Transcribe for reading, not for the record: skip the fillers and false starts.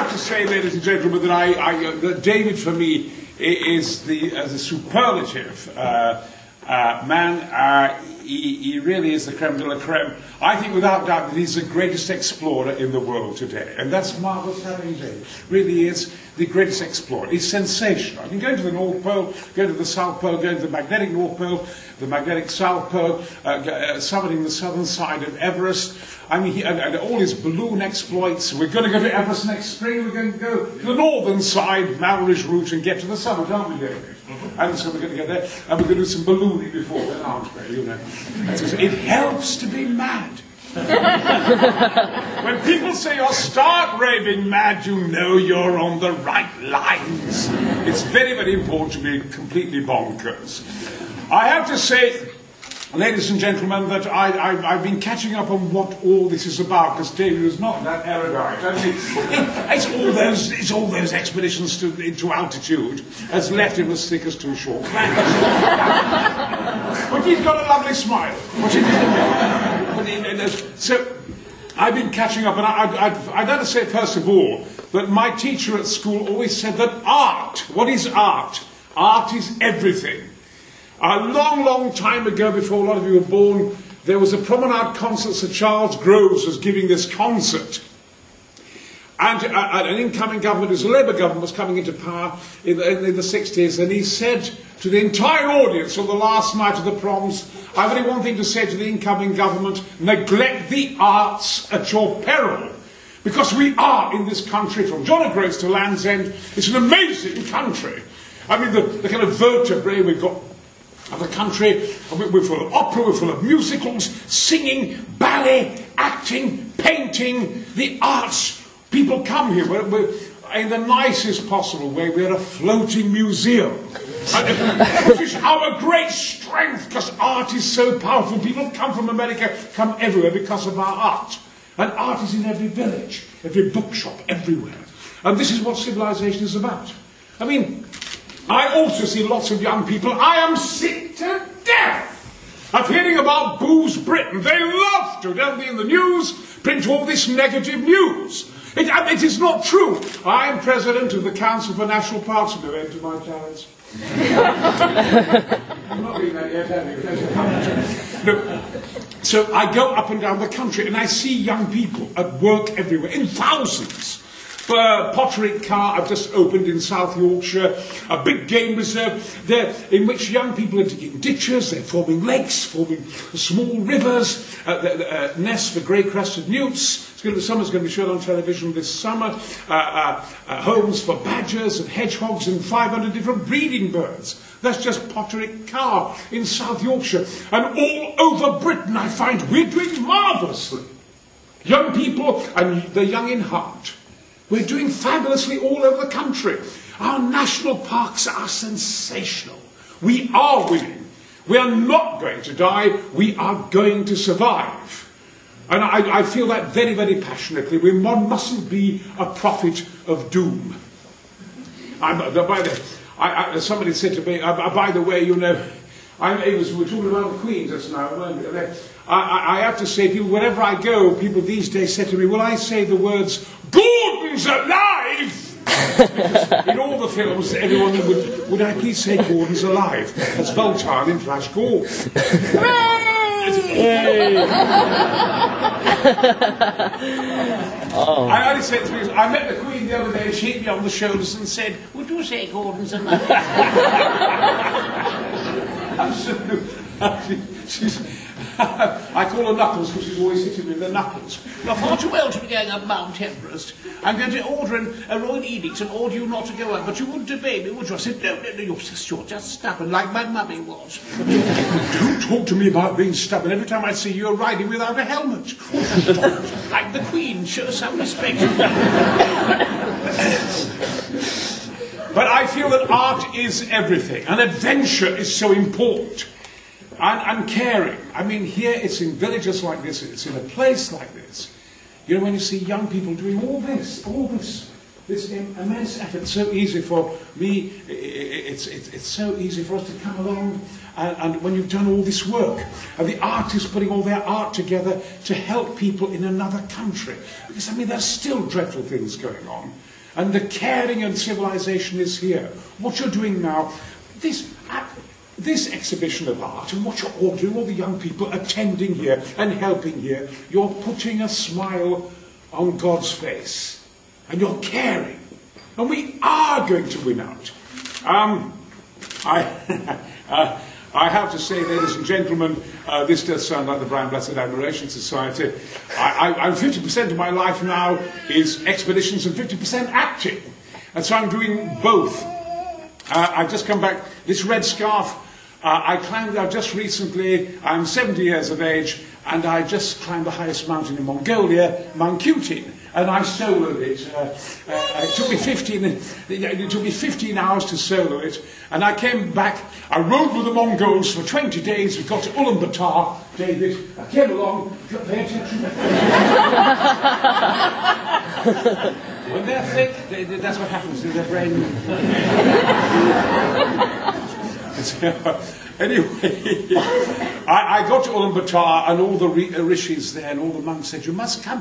have to say, ladies and gentlemen, that that David for me is the superlative man. He really is the creme de la creme. I think without doubt that he's the greatest explorer in the world today. And that's marvellous having David. Really is the greatest explorer. He's sensational. I mean, going to the North Pole, going to the South Pole, going to the magnetic North Pole, the magnetic South Pole, summiting the southern side of Everest. I mean, and all his balloon exploits. We're going to go to Everest next spring. We're going to go to the northern side, Mallory's route, and get to the summit, aren't we, David? And so we're going to get there, and we're going to do some ballooning before then, aren't we? You know, it helps to be mad. When people say you're stark raving mad, you know you're on the right lines. It's very, very important to be completely bonkers. I have to say, ladies and gentlemen, that I've been catching up on what all this is about, because David is not that erudite. I mean, it's all those expeditions into altitude has left him as thick as two short planks. But he's got a lovely smile. So I've been catching up, and I'd like to say first of all that my teacher at school always said that art, what is art? Art is everything. A long, long time ago, before a lot of you were born, there was a promenade concert. Sir Charles Groves was giving this concert. And an incoming government, it was a Labour government, was coming into power in the 60s, and he said to the entire audience on the last night of the proms, I've only one thing to say to the incoming government: neglect the arts at your peril. Because we are, in this country, from John O'Groats to Land's End, it's an amazing country. I mean, the kind of vertebrae we've got of the country, we're full of opera, we're full of musicals, singing, ballet, acting, painting, the arts. People come here, we're in the nicest possible way, we're a floating museum. Which is our great strength, because art is so powerful. People come from America, come everywhere because of our art. And art is in every village, every bookshop, everywhere. And this is what civilization is about. I mean, I also see lots of young people. I am sick to death of hearing about Booze Britain. They love to, don't they, in the news, print all this negative news. It is not true. I am president of the Council for National Parks, and no end to my talents. I'm not doing that yet, have you? No. So I go up and down the country, and I see young people at work everywhere, in thousands. Potterick Car I've just opened in South Yorkshire, a big game reserve there in which young people are digging ditches, they're forming lakes, forming small rivers, nests for grey-crested newts. Summer's going to be shown on television this summer. Homes for badgers and hedgehogs and 500 different breeding birds. That's just Potterick Car in South Yorkshire. And all over Britain I find we're doing marvellously. Young people, and they're young in heart. We're doing fabulously all over the country. Our national parks are sensational. We are winning. We are not going to die. We are going to survive. And I feel that very, very passionately. We mustn't be a prophet of doom. Somebody said to me, by the way, you know, we were talking about the Queen just now, weren't we? I have to say, people, wherever I go, people these days say to me, will I say the words, Gordon's alive? Because in all the films, everyone would I please say Gordon's alive? That's Voltaire in Flash Gordon. Oh. I only said to me, I met the Queen the other day, and she hit me on the shoulders and said, would you say Gordon's alive? I call her Knuckles because she's always hitting me in the knuckles. You're far too well to be going up Mount Everest. I'm going to order a royal edict and order you not to go up, but you wouldn't obey me, would you? I said, no, you're just stubborn, like my mummy was. Don't talk to me about being stubborn. Every time I see you, you're riding without a helmet. Like the Queen, show some respect. But I feel that art is everything, and adventure is so important. And caring. I mean, here it's in villages like this, it's in a place like this. You know, when you see young people doing all this immense effort. It's so easy for me it's so easy for us to come along, and when you've done all this work, and the artists putting all their art together to help people in another country. Because, I mean, there's still dreadful things going on. And the caring and civilization is here. What you're doing now, this exhibition of art, and what you're all doing, all the young people attending here and helping here, you're putting a smile on God's face. And you're caring. And we are going to win out. I have to say, ladies and gentlemen, this does sound like the Brian Blessed Admiration Society. I'm 50% of my life now is expeditions and 50% acting. And so I'm doing both. I've just come back, this red scarf, I climbed out just recently. I'm 70 years of age, and I just climbed the highest mountain in Mongolia, Mount Khutin. And I soloed it. It took me 15 hours to solo it. And I came back. I rode with the Mongols for 20 days. We got to Ulaanbaatar, David. I came along. Pay attention. When they're thick, that's what happens to their brain. Anyway, I got to Ulaanbaatar, and all the rishis there and all the monks said, "You must come